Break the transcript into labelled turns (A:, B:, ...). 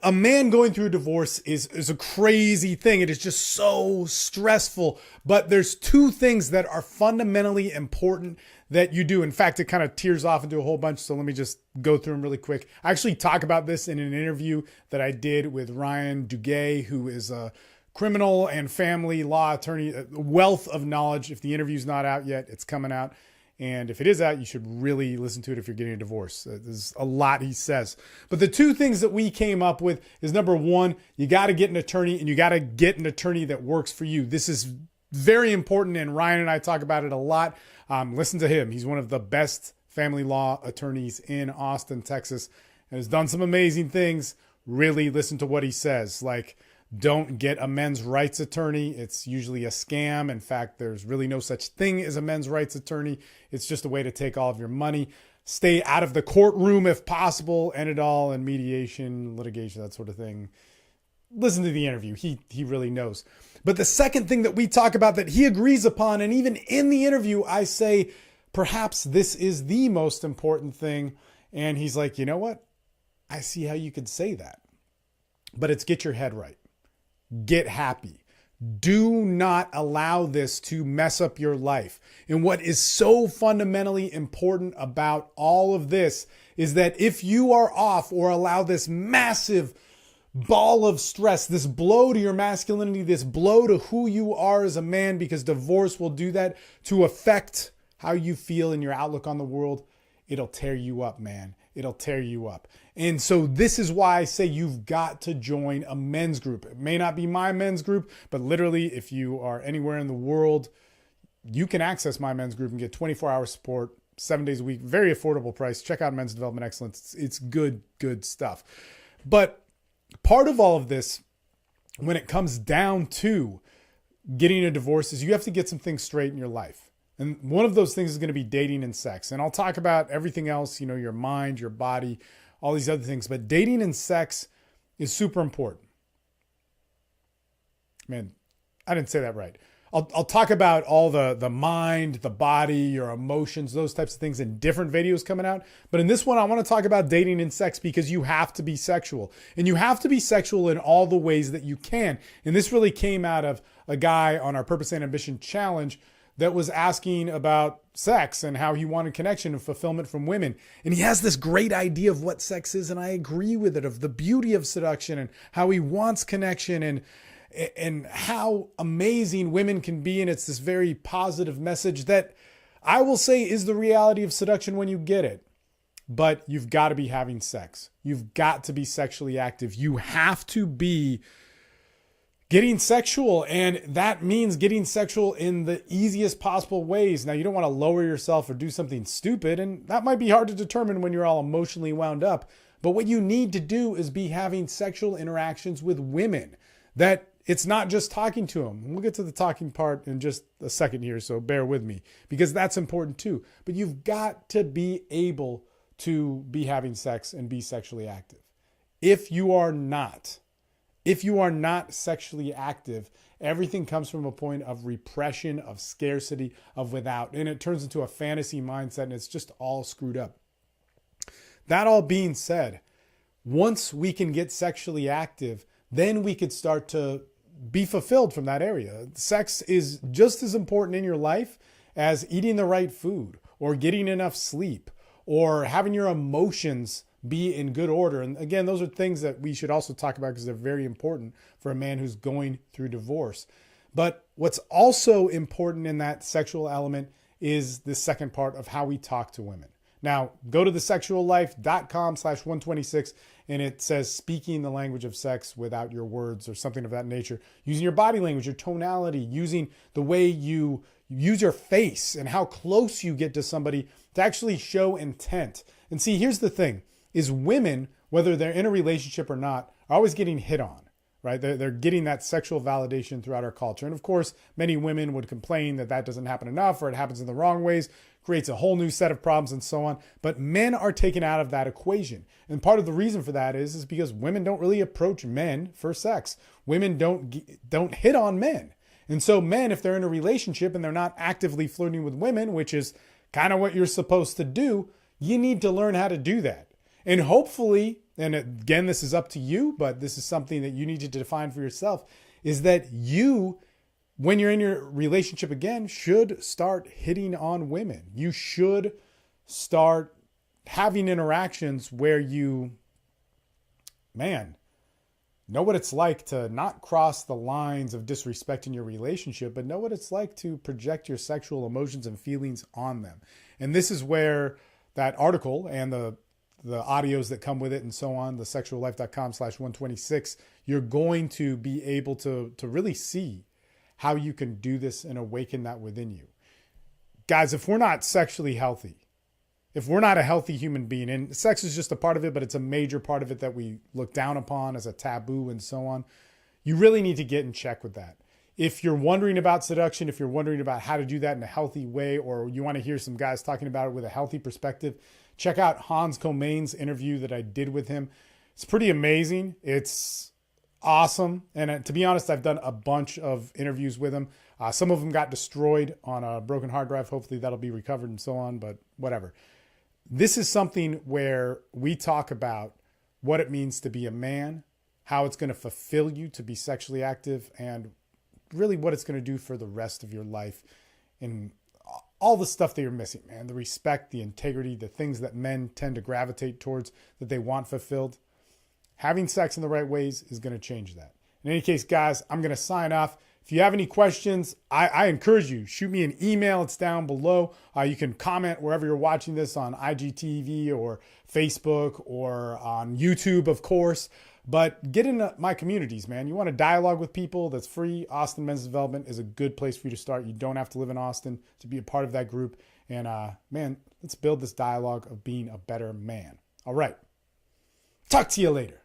A: a man going through a divorce is a crazy thing. It is just so stressful. But there's two things that are fundamentally important that you do. In fact, it kind of tears off into a whole bunch. So let me just go through them really quick. I actually talk about this in an interview that I did with Ryan Dougay, who is a criminal and family law attorney, a wealth of knowledge. If the interview's not out yet, it's coming out. And if it is out, you should really listen to it if you're getting a divorce. There's a lot he says. But the two things that we came up with is, number one, you got to get an attorney, and you got to get an attorney that works for you. This is very important, and Ryan and I talk about it a lot. Listen to him. He's one of the best family law attorneys in Austin, Texas, and has done some amazing things. Really listen to what he says. Like, don't get a men's rights attorney. It's usually a scam. In fact, there's really no such thing as a men's rights attorney. It's just a way to take all of your money. Stay out of the courtroom if possible. End it all in mediation, litigation, that sort of thing. Listen to the interview. He really knows. But the second thing that we talk about that he agrees upon, and even in the interview, I say, perhaps this is the most important thing. And he's like, you know what? I see how you could say that. But it's get your head right. Get happy. Do not allow this to mess up your life. And what is so fundamentally important about all of this is that if you are off or allow this massive ball of stress, this blow to your masculinity, this blow to who you are as a man, because divorce will do that, to affect how you feel and your outlook on the world, it'll tear you up, man. It'll tear you up. And so this is why I say you've got to join a men's group. It may not be my men's group, but literally if you are anywhere in the world, you can access my men's group and get 24-hour support, 7 days a week, very affordable price. Check out Men's Development Excellence. It's good stuff. But part of all of this, when it comes down to getting a divorce, is you have to get some things straight in your life. And one of those things is going to be dating and sex. And I'll talk about everything else, your mind, your body, all these other things. But dating and sex is super important. Man, I didn't say that right. I'll talk about all the mind, the body, your emotions, those types of things in different videos coming out. But in this one, I want to talk about dating and sex because you have to be sexual. And you have to be sexual in all the ways that you can. And this really came out of a guy on our Purpose and Ambition Challenge that was asking about sex and how he wanted connection and fulfillment from women. And he has this great idea of what sex is, and I agree with it, of the beauty of seduction and how he wants connection and how amazing women can be. And it's this very positive message that I will say is the reality of seduction when you get it. But you've got to be having sex. You've got to be sexually active. You have to be getting sexual, and that means getting sexual in the easiest possible ways. Now, you don't want to lower yourself or do something stupid, and that might be hard to determine when you're all emotionally wound up. But what you need to do is be having sexual interactions with women. That it's not just talking to them. We'll get to the talking part in just a second here, so bear with me, because that's important too. But you've got to be able to be having sex and be sexually active. If you are not sexually active, everything comes from a point of repression, of scarcity, of without, and it turns into a fantasy mindset, and it's just all screwed up. That all being said, once we can get sexually active, then we could start to be fulfilled from that area. Sex is just as important in your life as eating the right food or getting enough sleep or having your emotions be in good order. And again, those are things that we should also talk about because they're very important for a man who's going through divorce. But what's also important in that sexual element is the second part of how we talk to women. Now, go to thesexuallife.com/126, and it says speaking the language of sex without your words or something of that nature, using your body language, your tonality, using the way you use your face and how close you get to somebody to actually show intent. And see, here's the thing, is women, whether they're in a relationship or not, are always getting hit on, right? They're getting that sexual validation throughout our culture. And of course, many women would complain that that doesn't happen enough or it happens in the wrong ways, creates a whole new set of problems and so on. But men are taken out of that equation. And part of the reason for that is because women don't really approach men for sex. Women don't hit on men. And so men, if they're in a relationship and they're not actively flirting with women, which is kind of what you're supposed to do, you need to learn how to do that. And hopefully, and again, this is up to you, but this is something that you need to define for yourself, is that you, when you're in your relationship again, should start hitting on women. You should start having interactions where you, know what it's like to not cross the lines of disrespecting your relationship, but know what it's like to project your sexual emotions and feelings on them. And this is where that article and the audios that come with it and so on, the sexuallife.com/126, you're going to be able to really see how you can do this and awaken that within you. Guys, if we're not sexually healthy, if we're not a healthy human being, and sex is just a part of it, but it's a major part of it that we look down upon as a taboo and so on, you really need to get in check with that. If you're wondering about seduction, if you're wondering about how to do that in a healthy way, or you want to hear some guys talking about it with a healthy perspective, check out Hans Comein's interview that I did with him. It's pretty amazing. It's awesome. And to be honest, I've done a bunch of interviews with him. Some of them got destroyed on a broken hard drive. Hopefully that'll be recovered and so on, but whatever. This is something where we talk about what it means to be a man, how it's going to fulfill you to be sexually active, and really what it's going to do for the rest of your life, and all the stuff that you're missing, man. The respect, the integrity, the things that men tend to gravitate towards that they want fulfilled. Having sex in the right ways is going to change that. In any case, guys, I'm going to sign off. If you have any questions, I encourage you, shoot me an email. It's down below. You can comment wherever you're watching this, on IGTV or Facebook or on YouTube, of course. But get into my communities, man. You want to dialogue with people, that's free. Austin Men's Development is a good place for you to start. You don't have to live in Austin to be a part of that group. And man, let's build this dialogue of being a better man. All right. Talk to you later.